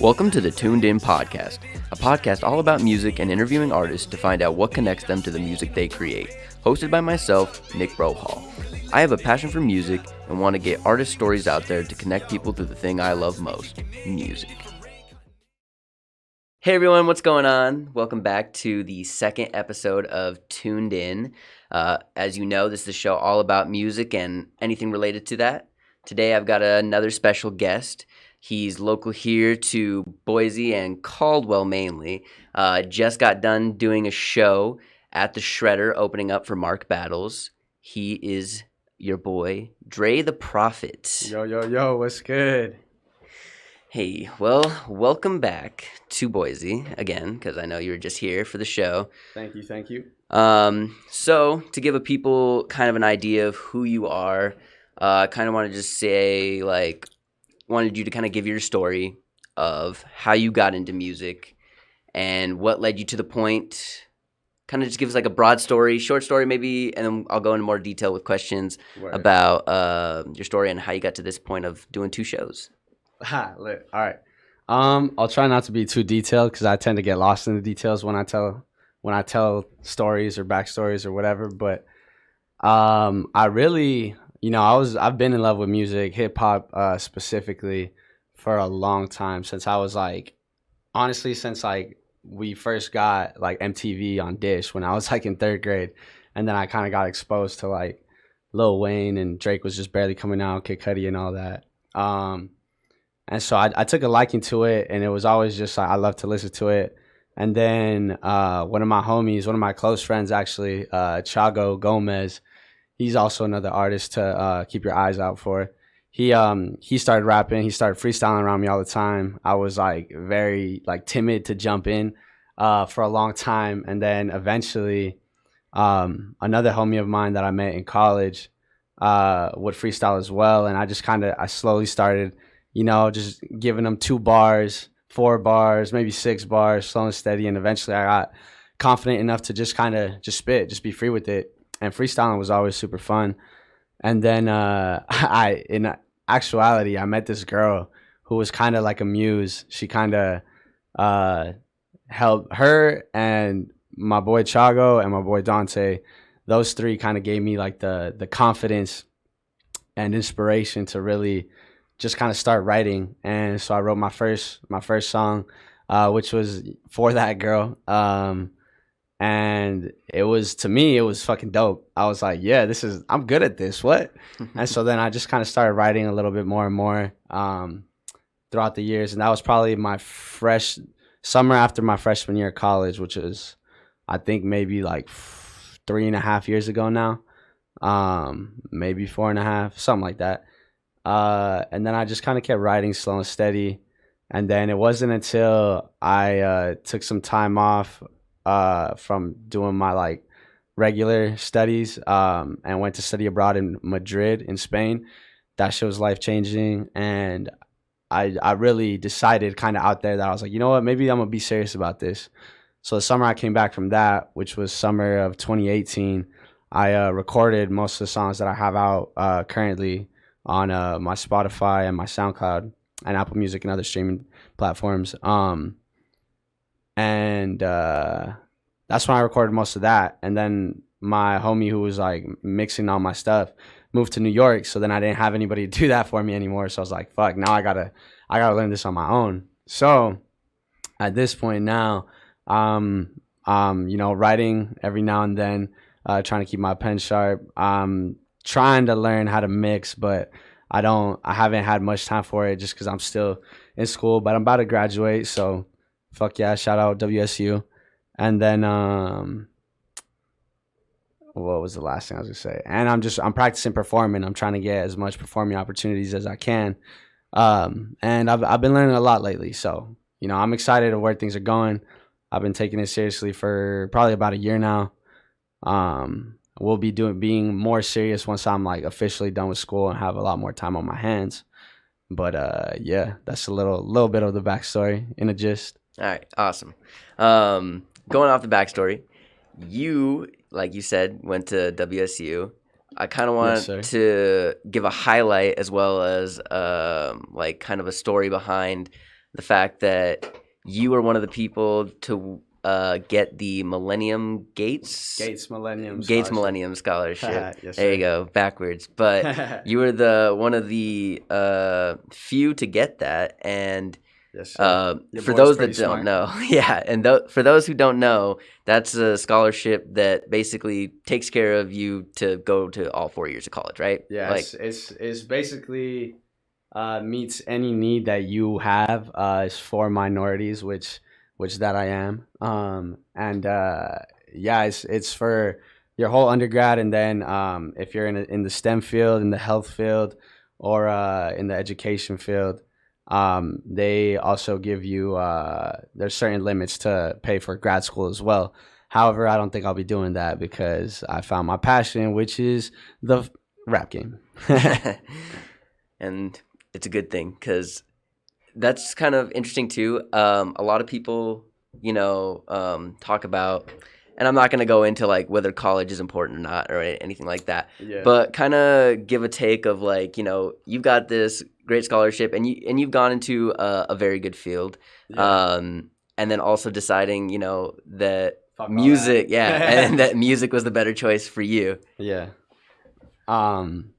Welcome to the Tuned In Podcast, a podcast all about music and interviewing artists to find out what connects them to the music they create. Hosted by myself, Nick Brohall. I have a passion for music and want to get artist stories out there to connect people to the thing I love most, music. Hey everyone, what's going on? Welcome back to the second episode of Tuned In. As you know, this is a show all about music and anything related to that. Today I've got another special guest. He's local here to Boise and Caldwell mainly. Just got done doing a show at the Shredder opening up for Mark Battles. He is your boy, Dre The Prophet. Yo, what's good? Hey, well, welcome back to Boise again, because I know you were just here for the show. Thank you. So, to give people kind of an idea of who you are, I kind of want to just say, wanted you to kind of give your story of how you got into music and what led you to the point. Kind of just give us like a broad story, short story maybe, and then I'll go into more detail with questions about your story and how you got to this point of doing two shows. Lit. All right. I'll try not to be too detailed because I tend to get lost in the details when I tell stories or backstories or whatever. But I really, I've been in love with music, hip hop specifically, for a long time since we first got MTV on Dish when I was in third grade, and then I kind of got exposed to Lil Wayne, and Drake was just barely coming out, Kid Cudi and all that. And so I took a liking to it, and it was always just I love to listen to it. And then one of my close friends actually, Chago Gomez, he's also another artist to keep your eyes out for. He started rapping, he started freestyling around me all the time. I was very timid to jump in for a long time, and then eventually another homie of mine that I met in college would freestyle as well, and I slowly started just giving them 2 bars, 4 bars, maybe 6 bars, slow and steady. And eventually I got confident enough to just spit, just be free with it. And freestyling was always super fun. And then in actuality, I met this girl who was kind of like a muse. She kind of helped her and my boy Chago and my boy Dante. Those 3 kind of gave me the confidence and inspiration to really just kind of start writing. And so I wrote my first song, which was for that girl. And it was fucking dope. I was like, yeah, I'm good at this. What? And so then I just kind of started writing a little bit more and more throughout the years. And that was probably my summer after my freshman year of college, which is, I think, maybe 3.5 years ago now. Maybe 4.5, something like that. And then I just kind of kept writing slow and steady. And then it wasn't until I took some time off from doing my regular studies and went to study abroad in Madrid in Spain. That shit was life-changing. And I really decided kind of out there that I was like, you know what, maybe I'm going to be serious about this. So the summer I came back from that, which was summer of 2018, I recorded most of the songs that I have out currently on my Spotify and my SoundCloud and Apple Music and other streaming platforms. And that's when I recorded most of that. And then my homie who was mixing all my stuff moved to New York. So then I didn't have anybody to do that for me anymore. So I was like, fuck, now I gotta learn this on my own. So at this point now, writing every now and then, trying to keep my pen sharp. Trying to learn how to mix, but I haven't had much time for it just because I'm still in school, but I'm about to graduate, so fuck yeah, shout out WSU. And then what was the last thing I was gonna say? And I'm practicing performing. I'm trying to get as much performing opportunities as I can. And I've been learning a lot lately, so I'm excited of where things are going. I've been taking it seriously for probably about a year now. We'll be being more serious once I'm officially done with school and have a lot more time on my hands. But yeah, that's a little bit of the backstory in a gist. All right, awesome. Going off the backstory, you, like you said, went to WSU. I kind of want to give a highlight as well as kind of a story behind the fact that you were one of the people to get the Millennium Gates Scholarship. Millennium Scholarship. Yes, There you sir. go, backwards. But you were the one of the few to get that, and Yes, sir. Your for boy's those pretty that don't smart. know, yeah, and for those who don't know, that's a scholarship that basically takes care of you to go to all 4 years of college, right? Yeah, Like, it's basically meets any need that you have. It's for minorities, which that I am. And yeah, it's for your whole undergrad, and then if you're in the STEM field, in the health field, or in the education field, they also give you there's certain limits to pay for grad school as well. However, I don't think I'll be doing that because I found my passion, which is the rap game. and it's a good thing because that's kind of interesting too. A lot of people, talk about, and I'm not going to go into like whether college is important or not or anything like that, Yeah. but kind of give a take of like, you've got this great scholarship and you've gone into a very good field. Yeah. And then also deciding, that Fuck all music, that. yeah, and that music was the better choice for you. Yeah. Um.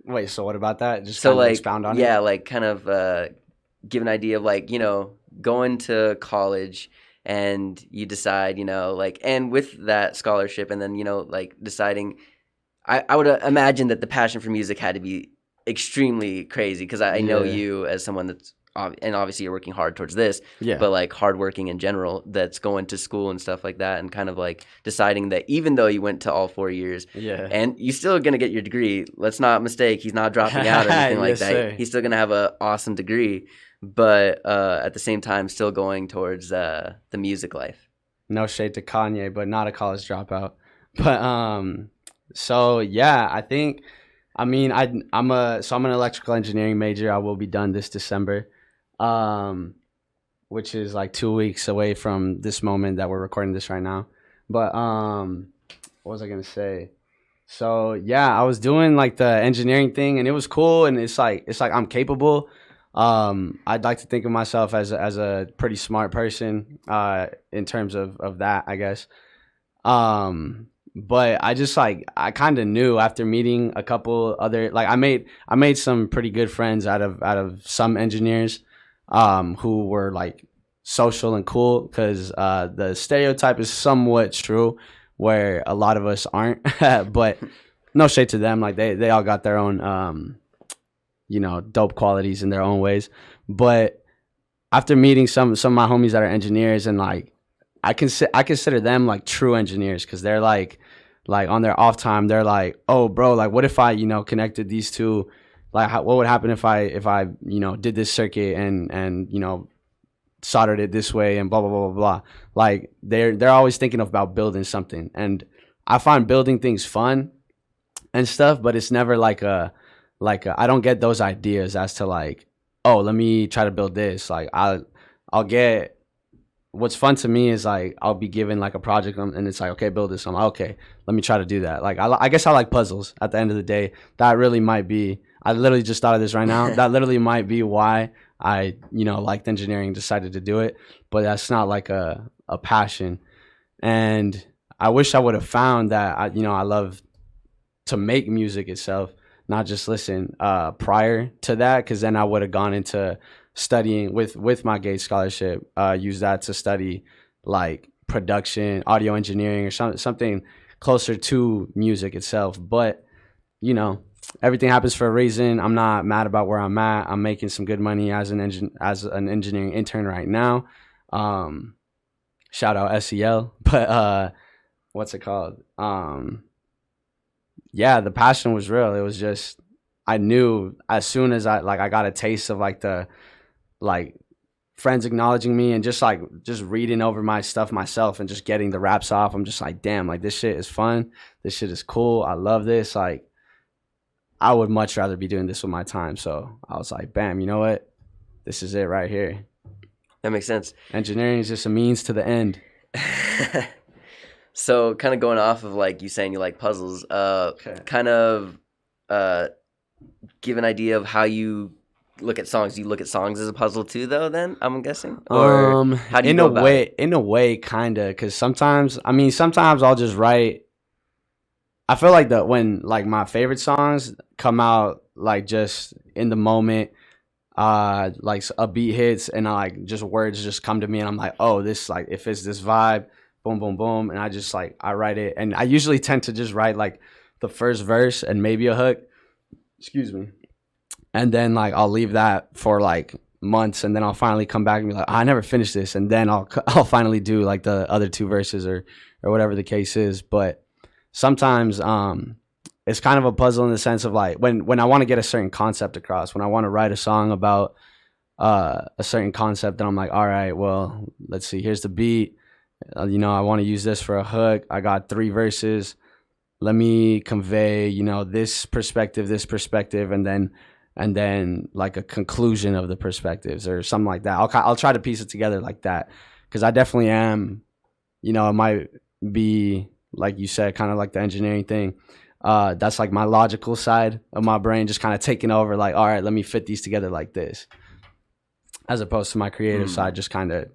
Wait. So what about that? Just So kind of like, expound on yeah, it. like kind of give an idea of like, going to college and you decide, like, and with that scholarship and then, like deciding, I would imagine that the passion for music had to be extremely crazy because I know Yeah. you as someone that's, and obviously you're working hard towards this, Yeah. but like hardworking in general, that's going to school and stuff like that, and kind of like deciding that even though you went to all 4 years, Yeah. and you're still gonna get your degree. Let's not mistake, he's not dropping out or anything like Yes, that. sir. He's still gonna have an awesome degree, but at the same time, still going towards the music life. No shade to Kanye, but not a college dropout. But so yeah, I mean I'm an electrical engineering major. I will be done this December. Um which is like 2 weeks away from this moment that we're recording this right now. But what was I gonna say? So yeah, I was doing like the engineering thing, and it was cool, and it's like I'm capable. I'd like to think of myself as a pretty smart person in terms of that, I guess. But I just like I kind of knew after meeting a couple other like I made some pretty good friends out of some engineers who were like social and cool because the stereotype is somewhat true where a lot of us aren't. But no shade to them, like they all got their own dope qualities in their own ways. But after meeting some of my homies that are engineers, and like I consider them like true engineers because they're like on their off time they're like, oh bro, like what if I connected these two, like what would happen if I did this circuit and soldered it this way and blah blah blah blah blah. Like they're always thinking about building something, and I find building things fun and stuff, but it's never like I don't get those ideas as to like, oh, let me try to build this. Like I'll get what's fun to me is like I'll be given like a project and it's like, okay, build this. I'm like, okay, let me try to do that. Like I guess I like puzzles at the end of the day. That really might be, I literally just thought of this right now. That literally might be why I liked engineering, decided to do it. But that's not like a passion. And I wish I would have found that I love to make music itself, not just listen prior to that, because then I would have gone into studying with my Gates scholarship, use that to study like production, audio engineering, or something closer to music itself. But everything happens for a reason. I'm not mad about where I'm at. I'm making some good money as an engineering intern right now. Shout out SEL. But what's it called? Yeah, the passion was real. It was just, I knew as soon as I got a taste of like the like friends acknowledging me and just reading over my stuff myself and just getting the raps off. I'm just like, damn, like this shit is fun. This shit is cool. I love this. Like I would much rather be doing this with my time. So I was like, bam, you know what? This is it right here. That makes sense. Engineering is just a means to the end. So kind of going off of like you saying you like puzzles, Okay. kind of give an idea of how you look at songs? Do you look at songs as a puzzle too, though? Then I'm guessing, or how do you go about it? In a way, kinda, because sometimes I'll just write. I feel like that when like my favorite songs come out like just in the moment, like a beat hits and I like just words just come to me and I'm like, oh, this like if it's this vibe, boom, boom, boom, and I just like I write it and I usually tend to just write like the first verse and maybe a hook. Excuse me. And then like I'll leave that for like months and then I'll finally come back and be like, I never finished this, and then I'll finally do like the other two verses or whatever the case is. But sometimes it's kind of a puzzle in the sense of like when I want to get a certain concept across, when I want to write a song about a certain concept, then I'm like, all right, well, let's see, here's the beat. I want to use this for a hook. I got 3 verses. Let me convey, this perspective, and then like a conclusion of the perspectives or something like that. I'll try to piece it together like that, because I definitely am, it might be like you said, kind of like the engineering thing. That's like my logical side of my brain just kind of taking over, like, all right, let me fit these together like this, as opposed to my creative side just kind of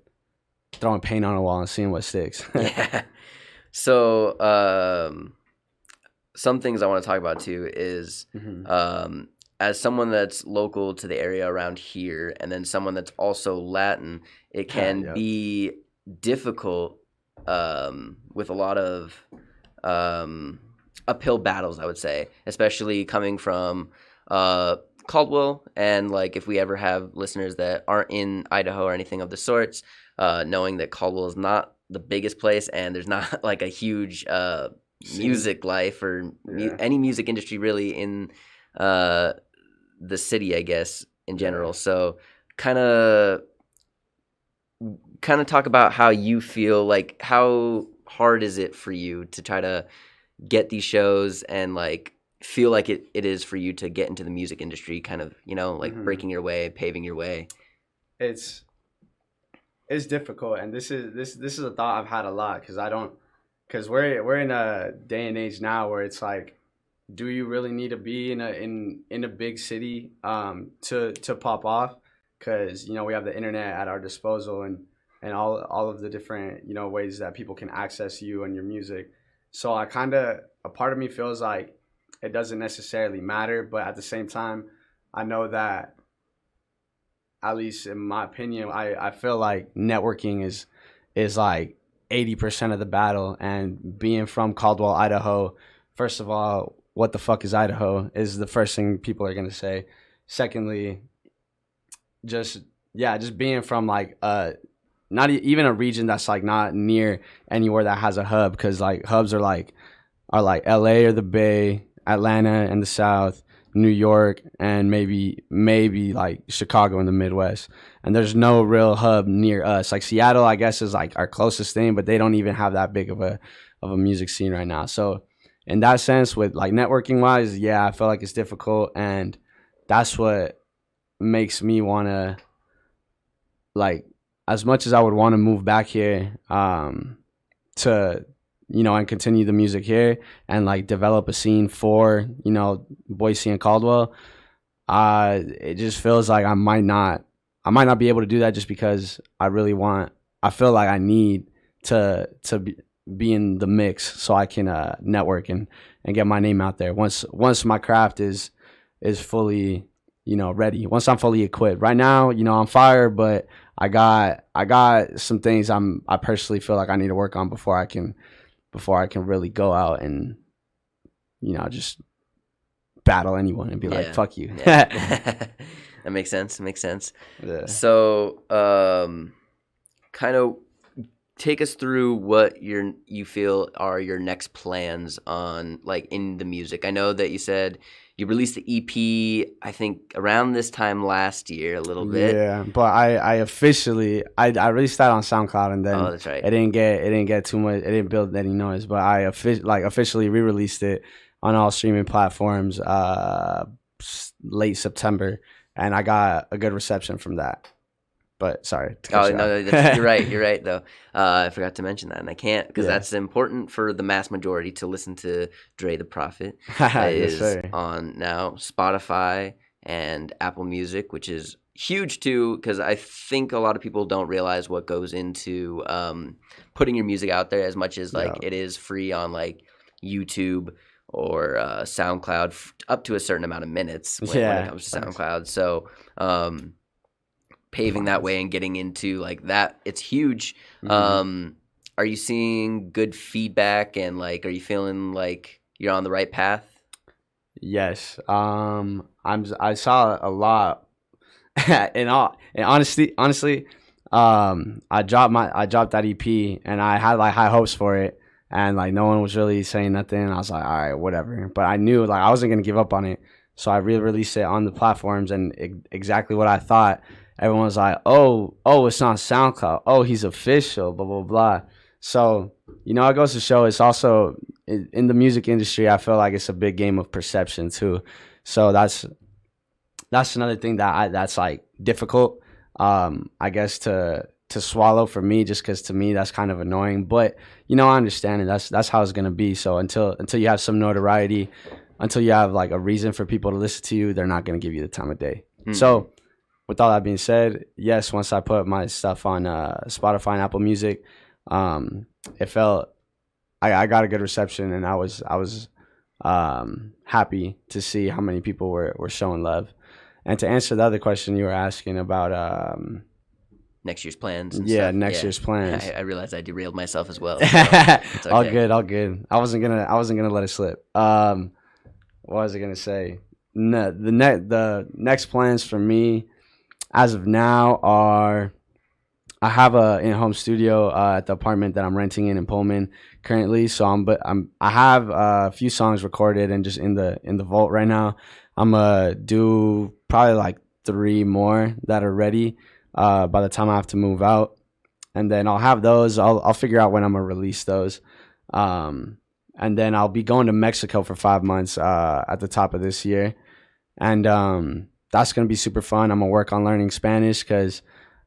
throwing paint on a wall and seeing what sticks. Yeah. So some things I want to talk about too is as someone that's local to the area around here and then someone that's also Latin, it can be difficult with a lot of uphill battles, I would say, especially coming from Caldwell. And like if we ever have listeners that aren't in Idaho or anything of the sorts, knowing that Caldwell is not the biggest place and there's not like a huge music life or any music industry really in the city, I guess, in general. So kind of talk about how you feel, like how hard is it for you to try to get these shows and like feel like it is for you to get into the music industry, kind of, like breaking your way, paving your way. It's difficult, and this is a thought I've had a lot, because we're in a day and age now where it's like, do you really need to be in a big city to pop off? Because we have the internet at our disposal and all of the different ways that people can access you and your music. So a part of me feels like it doesn't necessarily matter, but at the same time, I know that, at least in my opinion, I feel like networking is like 80% of the battle. And being from Caldwell, Idaho, first of all, what the fuck is Idaho is the first thing people are gonna say. Secondly, just being from like not even a region that's like not near anywhere that has a hub, because like hubs are like LA or the Bay, Atlanta in the South, New York, and maybe like Chicago in the Midwest. And there's no real hub near us. Like Seattle, I guess, is like our closest thing, but they don't even have that big of a music scene right now. So in that sense, with like networking wise, yeah, I feel like it's difficult, and that's what makes me want to, like, as much as I would want to move back here to and continue the music here and like develop a scene for Boise and Caldwell, it just feels like I might not be able to do that, just because I feel like I need to be in the mix so I can network and get my name out there once my craft is fully ready, once I'm fully equipped. Right now, I'm fire, but I got some things I personally feel like I need to work on before I can really go out and just battle anyone and be like, fuck you. Yeah. That makes sense. Yeah. So kind of take us through what you feel are your next plans on, like, in the music. I know that you said you released the EP, I think around this time last year, a little bit. Yeah, but I officially released that on SoundCloud, and then that's right. It didn't get too much. It didn't build any noise, but I officially re-released it on all streaming platforms late September, and I got a good reception from that. But sorry. You're right though. I forgot to mention that, and I can't, because that's important for the mass majority to listen to Dre The Prophet. It is on now Spotify and Apple Music, which is huge too, because I think a lot of people don't realize what goes into putting your music out there as much as like Yeah. it is free on like YouTube or SoundCloud up to a certain amount of minutes when it Yeah. comes to SoundCloud. So paving that way and getting into like that, it's huge. Mhm. Are you seeing good feedback and like are you feeling like you're on the right path? Yes. I saw a lot. And honestly, I dropped that EP and I had like high hopes for it, and like no one was really saying nothing. I was like, all right, whatever. But I knew like I wasn't gonna give up on it, so I re-released it on the platforms, and exactly what I thought. Everyone was like, oh, it's on SoundCloud. Oh, he's official. Blah blah blah. So it goes to show it's also in the music industry. I feel like it's a big game of perception too. So that's another thing that's like difficult, I guess to swallow for me, just because to me that's kind of annoying. But I understand it. That's how it's gonna be. So until you have some notoriety, until you have like a reason for people to listen to you, they're not gonna give you the time of day. So with all that being said, yes, once I put my stuff on Spotify and Apple Music, it felt I got a good reception, and I was happy to see how many people were showing love. And to answer the other question you were asking about, Next year's plans and yeah, stuff. next year's plans. I realized I derailed myself as well. So it's okay. All good. I wasn't gonna let it slip. What was I gonna say? No, the next plans for me, as of now, are I have a in-home studio at the apartment that I'm renting in Pullman currently. So I have a few songs recorded and just in the vault right now. I'm gonna do probably like 3 more that are ready by the time I have to move out, and then I'll have those. I'll figure out when I'm gonna release those, and then I'll be going to Mexico for 5 months at the top of this year, and that's gonna be super fun. I'm gonna work on learning Spanish because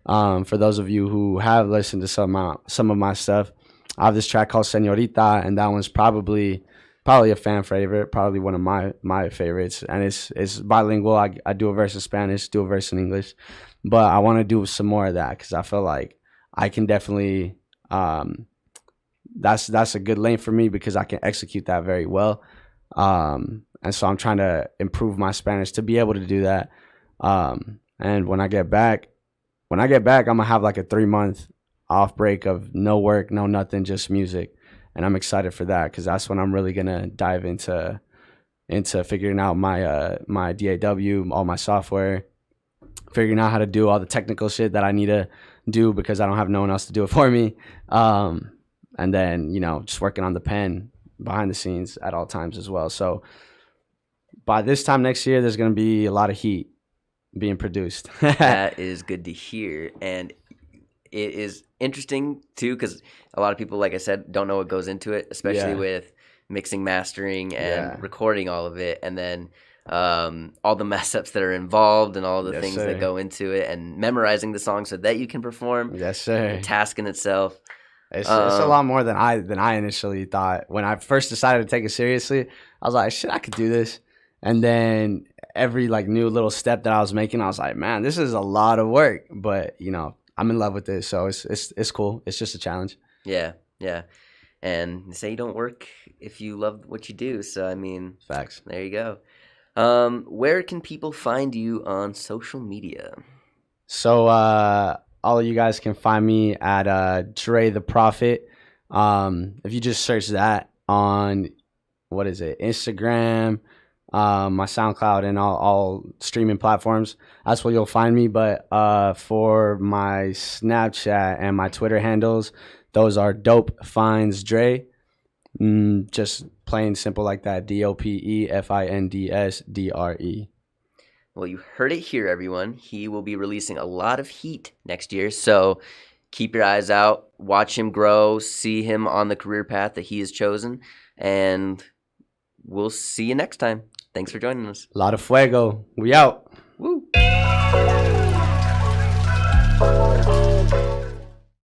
for those of you who have listened to some of my stuff, I have this track called Señorita, and that one's probably a fan favorite, probably one of my favorites, and it's bilingual. I do a verse in Spanish, do a verse in English, but I want to do some more of that because I feel like I can definitely that's a good lane for me because I can execute that very well, and so I'm trying to improve my Spanish to be able to do that. And when I get back, I'm gonna have like a 3-month off break of no work, no nothing, just music. And I'm excited for that because that's when I'm really gonna dive into figuring out my DAW, all my software, figuring out how to do all the technical shit that I need to do because I don't have no one else to do it for me. And then just working on the pen behind the scenes at all times as well. So by this time next year, there's gonna be a lot of heat being produced. That is good to hear, and it is interesting too because a lot of people, like I said, don't know what goes into it, especially with mixing, mastering, and recording all of it, and then all the mess ups that are involved and all the things that go into it, and memorizing the song so that you can perform. Yes, sir. The task in itself. It's a lot more than I initially thought. When I first decided to take it seriously, I was like, shit, I could do this. And then every like new little step that I was making, I was like, man, this is a lot of work. But I'm in love with it, so it's cool. It's just a challenge. Yeah. And they say you don't work if you love what you do. So I mean, facts. There you go. Where can people find you on social media? So all of you guys can find me at Dre The Prophet. If you just search that on Instagram, my SoundCloud, and all streaming platforms, that's where you'll find me. But for my Snapchat and my Twitter handles, those are Dope Finds Dre. Just plain simple like that. DOPEFINDSDRE. Well, you heard it here, everyone. He will be releasing a lot of heat next year, so keep your eyes out, watch him grow, see him on the career path that he has chosen, and we'll see you next time. Thanks for joining us. A lot of fuego. We out. Woo.